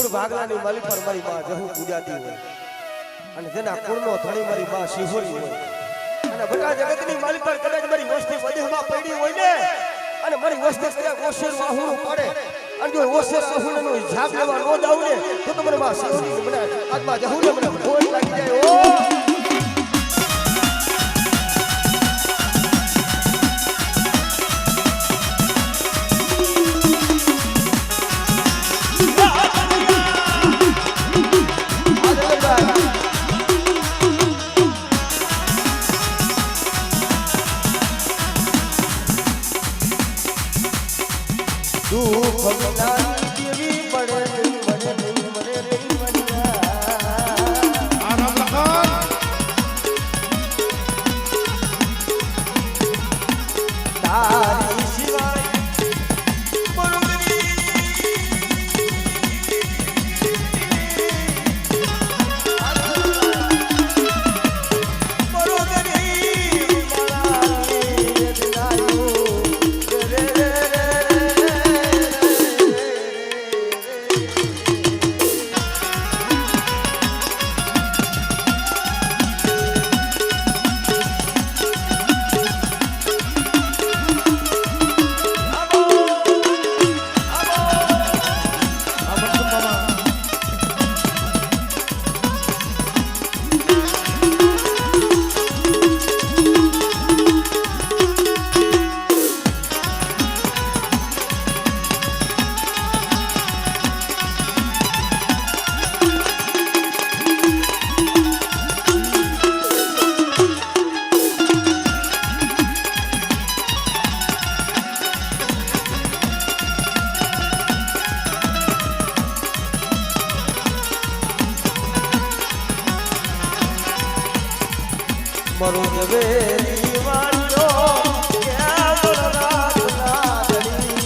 કુળ ભાગલાની માલી પર મારી માં જહુ પૂજાતી હોય અને જેના કુળનો ધણી મારી માં શિહોરી હોય અને બધા જગતની માલી પર કદાચ મારી વસ્તી વધેમાં પડી હોય ને અને મારી વસ્તી ક્યાંક ઓશેર વાહુનું પડે અને જો ઓશેર વાહુનો હિસાબ લેવા ન જાવ ને તો તમારે માં શિહોરી મને આત્મા જહુ ને મને ખોટ લાગી જાય ઓ મરો જવેરી વાળો ક્યાં બળરાત લાગણી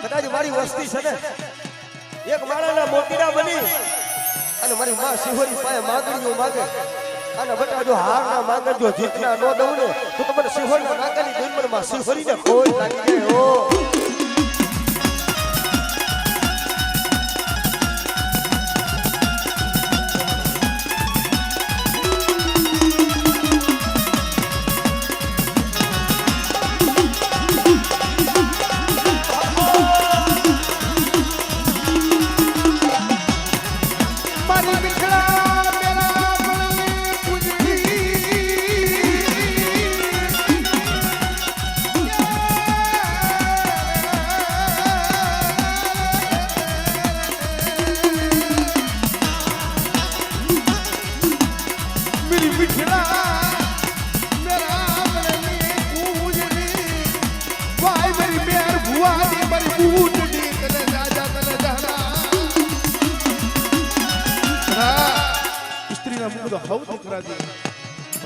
કદાચ મારી વસ્તી છે ને એક માળાના મોતીડા બની અને મારી માં શિહોરી પાસે માંગણીઓ માંગે અને બટા જો હાર ના માંગે જો જીતના ન દઉં ને તો તમને શિહોરના નાકાની દુનિયામાં શિહોરીને ખોટ લાગી જાય ઓ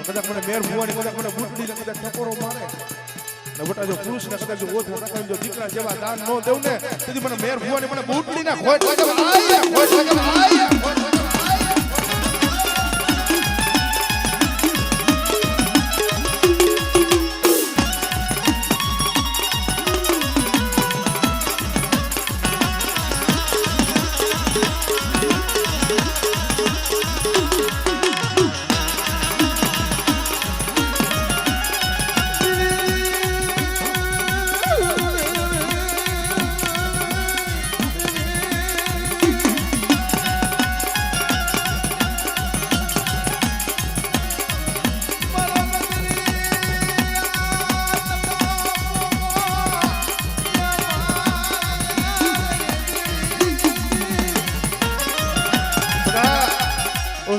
કદાચ મને મેર ભુવાની કદાચ મને બુટડી ને કદાચ ટકોરો મારે ને બટા જો પુરુષ ને કદાચ ઓથ નાખે જો દીકરા જેવા દાન નો દેવ ને તેથી મને મેર ભુવાની મને બુટડી ના ખોટ લાગે આય ખોટ લાગે આય ખોટ લાગે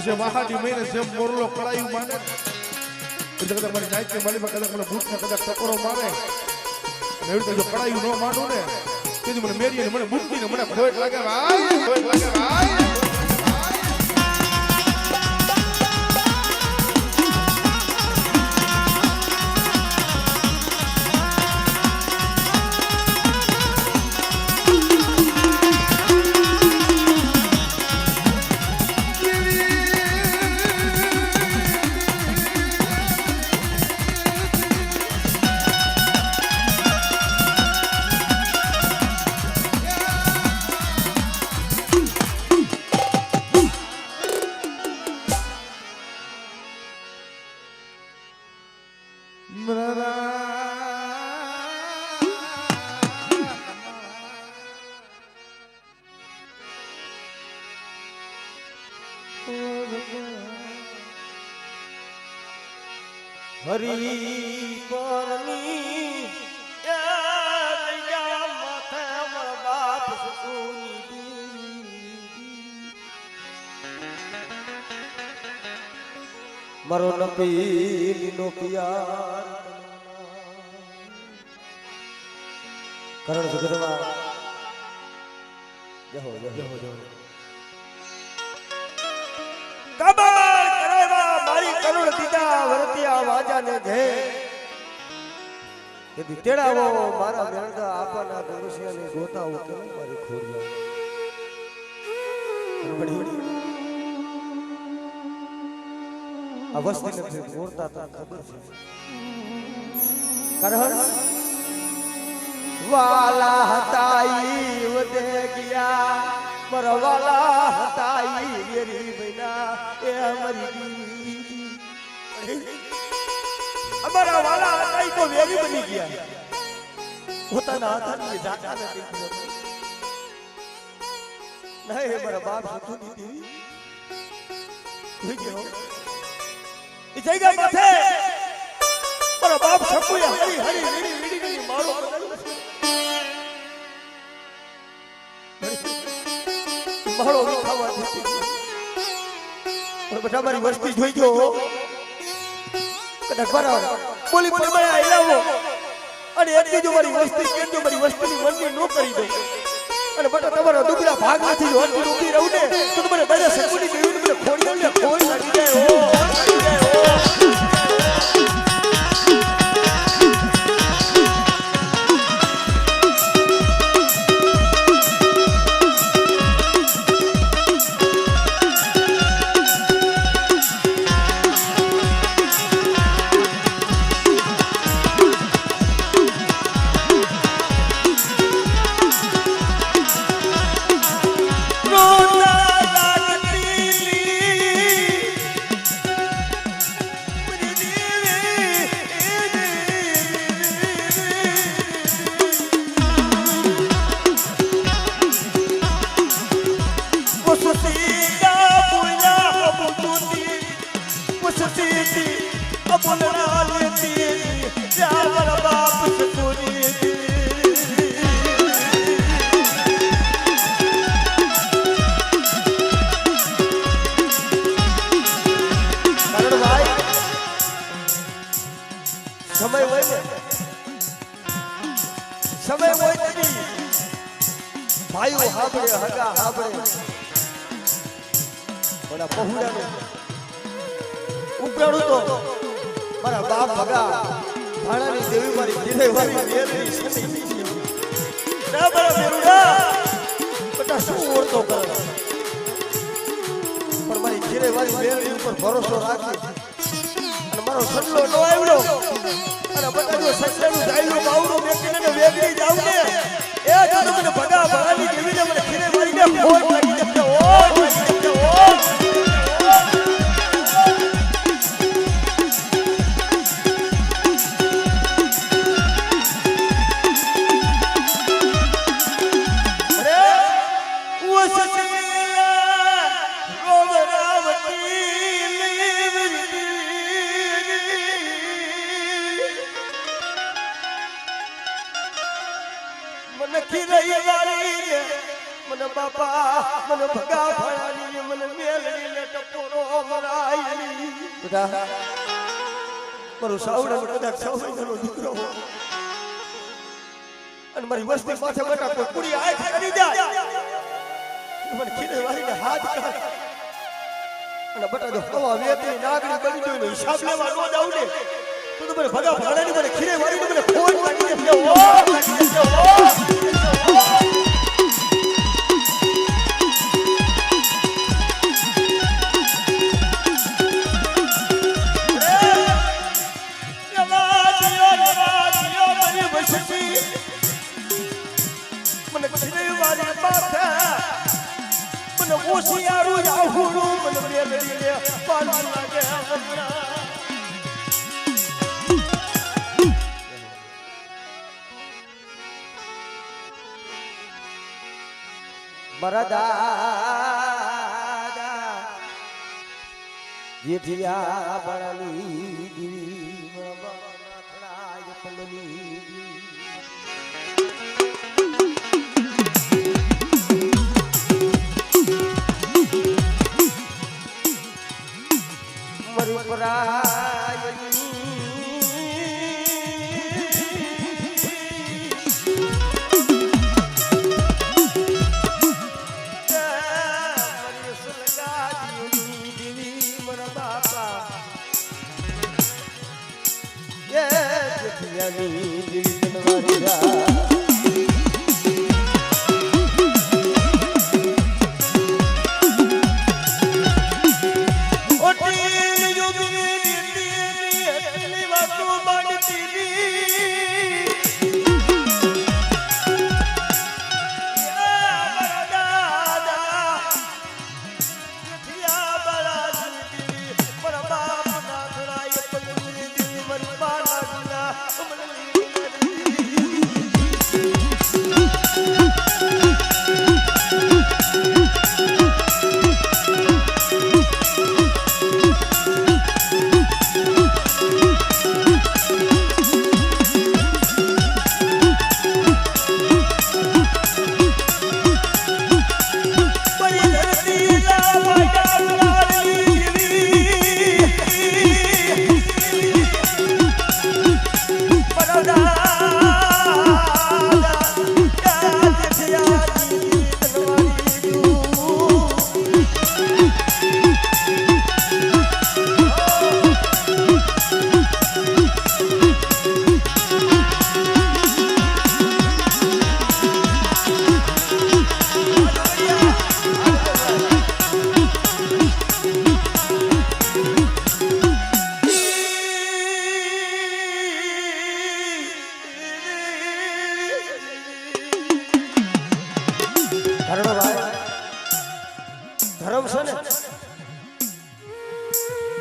વર્ષે મહાજી મહિને જેમ મોરલો કળાયું માને એટલે કદાચ મારી નાઈટ માલી માં કદાચ મને બૂટ ને કદાચ ટકોરો મારે એવી રીતે જો કળાયું ન માંડું ને તેથી મને મેરી મને બૂટની ને મને ખોટ લાગે ભાઈ ખોટ લાગે ભાઈ હરી પરની યા માથે મારા બાપ સુની મારો નપીનો પિયાર કરણ જગતમાં જહો જહો જહો કબર કરેવા મારી કરુણ દીદા વરતિયા વાજાને ઘે यदि तेड़ाવો મારા મેળગા આપના દોષિયાને ગોતાવો કેમ મારી ખોડિયા બડી અવસ્થિત નથી મોરતા તા ખબર છે કરહર વાલા હતાઈ વદે ગયા પરવાલા હતાઈ મેરી બૈના એ અમારી અમારા વાલા હતાઈ તો વેરી બની ગયા પોતાના હાથની જાતા નથી નહીં મારા બાપ સુતુની દેવી થઈ ગયો એ જગ્યા માથે મારા બાપ સપુએ હરી હરી વીડી વીડી મારો મારો ખાવા દીધી પણ બેટા મારી વસ્તી જોઈ ગયો કદાચ બરાબર બોલી બોલી મને હિલાવો અને એટલી જો મારી વસ્તી કેજો મારી વસ્તીની મનની નો કરી દો અને બેટા તમારો દુબળા ભાગ નથી જો હજી ઊભી રહું ને તો મને દાદા સકુની દેવીને મને ખોડીને ખોઈ લાગી જાય ઓ લાગી જાય ઓ समय હોય નથી ભાઈઓ હાબળે હગા હાબળે ઓલા પहुડાને ઉપરાણું તો મારા બાપ ભગા ભાણાની દેવી મારી ઘીરે વાળી મેરડી સતી ના મારા મેરુડા બટા શું ઓળતો કરે પણ મારી ઘીરે વાળી મેરડી ઉપર ભરોસો રાખી અને મારો સડલો નો આવ્યો અને બટા જો સસરાનું જાયલું બાવડું મેકીને વેગડી જાવ ને એ જો મને ભગા ભાણાની દેવીને મને ઘીરે વાળીને ફોટ લાગી જશે ઓ લાગી જશે ઓ નખી રહી વાળી મને બાપા મને ભગા ભણાની મને મેલડી ને ટપોરો મરાયલી બેટા મારો સાવડાનો કદાચ સાવડાનો દીકરો હો અને મારી વસ્તી માથે બેટા કોઈ પૂરી આંખ કરી જાય મને ખીરે વાળીને હાથ કાઢ અને બેટા જો હવા વેતી નાગરી બની ગયો નો હિસાબ લેવા નો જાવ ને તો મને ભગા ભણાની મને ખીરે વાળીને મને ફોન કાઢી દે ઓ કાઢી દે ઓ મને ખીરે વાળી માથે મને ઓશિયારું આહુડું મને મેલડી લે પાલવા લાગે મારા દાદા જેઠિયા બળની દીવી નાથડાય પલની ધર્મ છે ને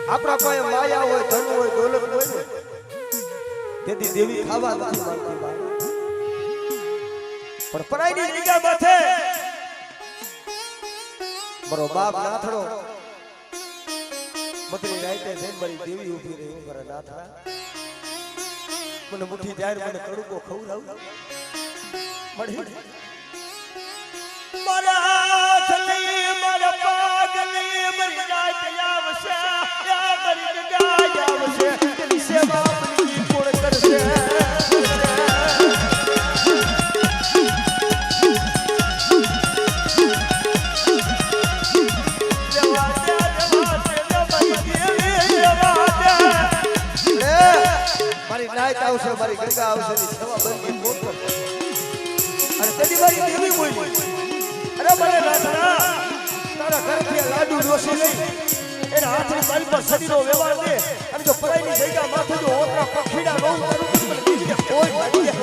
આપણા પાસે માયા હોય ધન હોય દોલત હોય ને તેથી દેવી ખાવા નથી માંગતી પણ પરાઈની જગ્યા માથે મારો બાપ નાથડો બકરી રાઈતે જઈને મારી દેવી ઊભી રહી હું મારા નાથડા મને મુઠ્ઠી જાય મને કડુકો ખવડાવ મળી મારા થલી મારા પાગલી મરી જાય આવશે યા મરી જાય આવશે તેની સેવા આપણી કોણ કરશે મારી નાઈટ આવશે મારી ગંગા આવશે ની સેવા બંધી કોણ કરશે અને તેની મારી દેવી બોલી અરે મને નાથડા તારા ઘરથી લાડુ ડોસી લઈ એના હાથની બાઈ પર સદીનો વ્યવહાર દે અને જો પરાઈની જગ્યા માથે જો ઓતરા પખીડા રોઉં કરું તો મને બીજે કોઈ મારી દે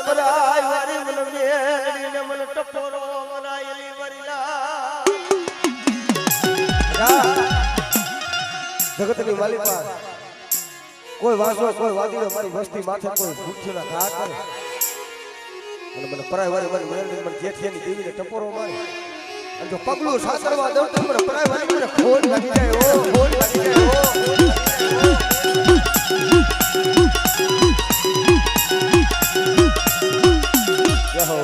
પરાય વારી મને મેળીને મને ટપોરો મરાયેલી વરીલા જગતની માલિકા કોઈ વાંસો કોઈ વાદીઓ મારી વસ્તી માથે કોઈ ભૂખીના ઘા કરે અને મને પરાય વારી મારી મેળીને મને જેઠિયાની દેવીને ટપોરો મારે અને જો પગલું સાસરવા દઉં તો મને પરાય વારી મને ખોટ લાગી જાય ઓ ખોટ લાગી જાય ઓ જય હો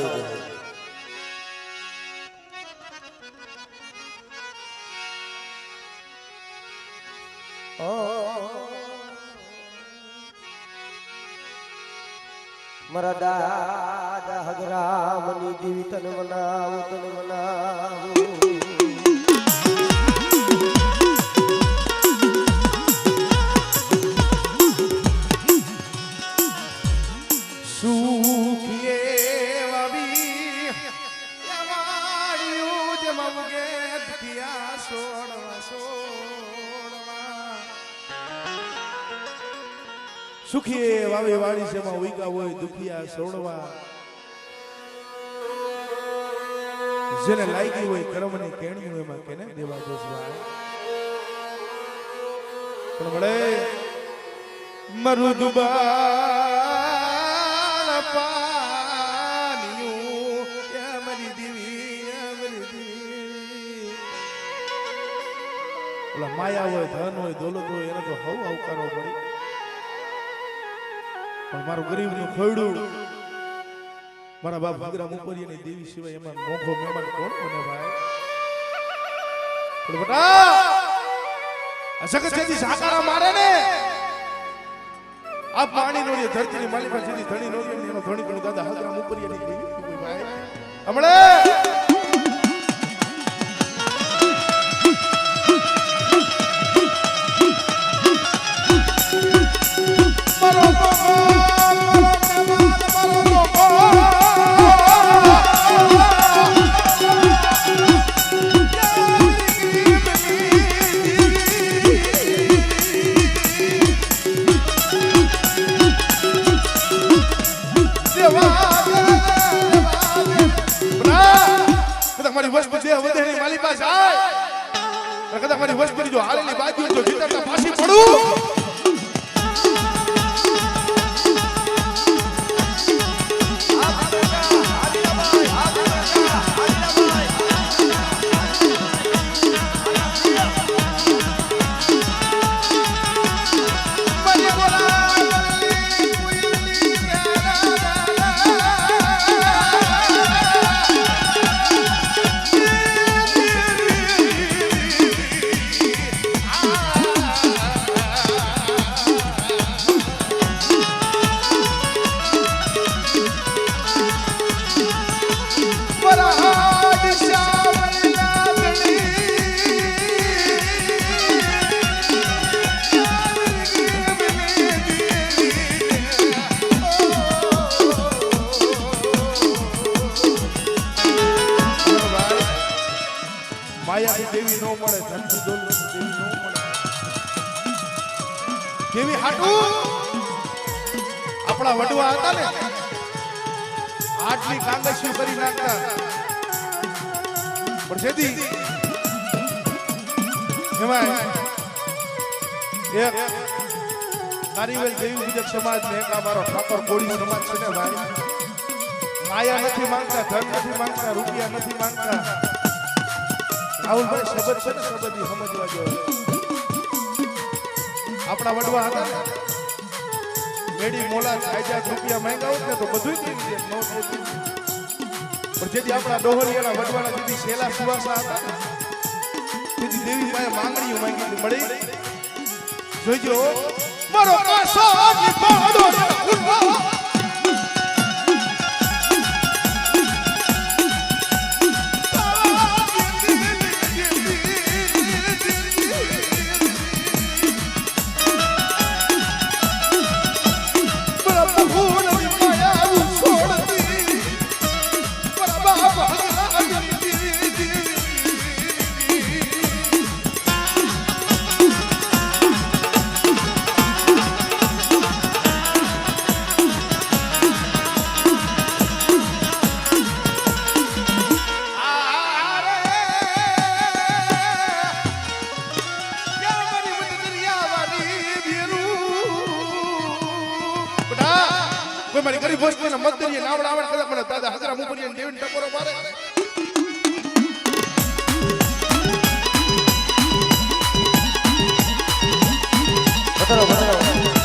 મારા દાદા હગરામની દેવી તને મનાવું તને મનાવું સુખીએ વાવી યવાળિયું જ મવગે દુખિયા સોડવા સુખીએ વાવી વાળી છે માં ઉઈગા હોય દુખિયા સોડવા જેને લાગી હોય કર્મની કેણ્યું એમાં કેને દેવા જોશવાય પણ મળે મરુદબાળ પાનિયું યા મરી દેવી ઓલા માયા હોય ધન હોય દોલત હોય એને તો હવ આવકારો પડી પણ મારું ગરીબનું ખોયડું મારા બાપ ભગરા મુપરિયાની દેવી સિવાય એમાં મોંઘો મહેમાન કોણ બને ભાઈ પણ બેટા અસકત જેથી સાકારા મારે ને આ પાણી નોડી ધરતીની માલિકા જેથી ધણી નોડી એનો ધણી પણ દાદા હગરા મુપરિયાની દેવી કોઈ ભાઈ હમણે મારી વસ્તુ જે વધેની માલી પાસે આય કદાચ મારી વસ્તુની જો હાલેલી બાજુ જો ભીતરના પાછી પડું દેવી નો મળે ધનથી દોલત દેવી નો મળે દેવી હાટુ આપણા વડવા હતા ને આટલી કાંગસ્યુ કરી નાખતા પણ જેથી એમાં એક કારીવેલ દેવી પૂજક સમાજ ને એક અમારો ઠાકોર કોળી સમાજ છે ને ભાઈ માયા નથી માંગતા ધન નથી માંગતા રૂપિયા નથી માંગતા રાહુલભાઈ શબ્દ છે ને શબ્દ સમજવા જોઈએ આપણા વડવા હતા ને મેડી મોલા 1000 રૂપિયા માંગ્યા હોત ને તો બધું થઈ ગયું નો પણ જેથી આપણા ડોહરિયાના વડવાના જેથી શેલા સુવાસા હતા ને તેથી દેવી પાસે માંગણીઓ માંગી મળી જોઈજો મારો કાસો નિભાડો મતદરીએ નાવડા આવડ કદાચ મને દાદા હજરા મુપરિયા દેવીને ટકોરો મારે બતાવો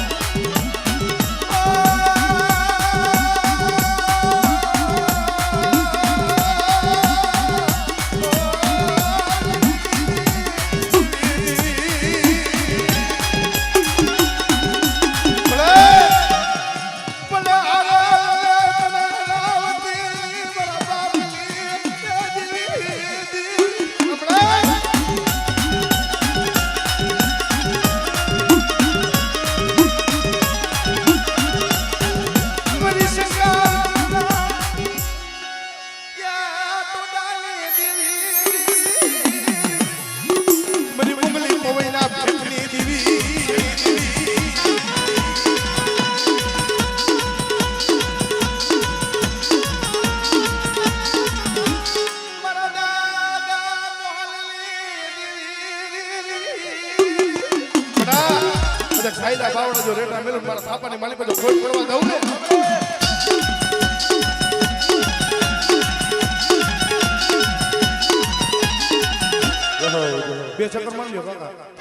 સાઈલા બાવડા જો રેટા મેલું મારા થાપાની માલી પર ખોટ પડવા દઉં ને બે ચક્કર મારી લ્યો કાકા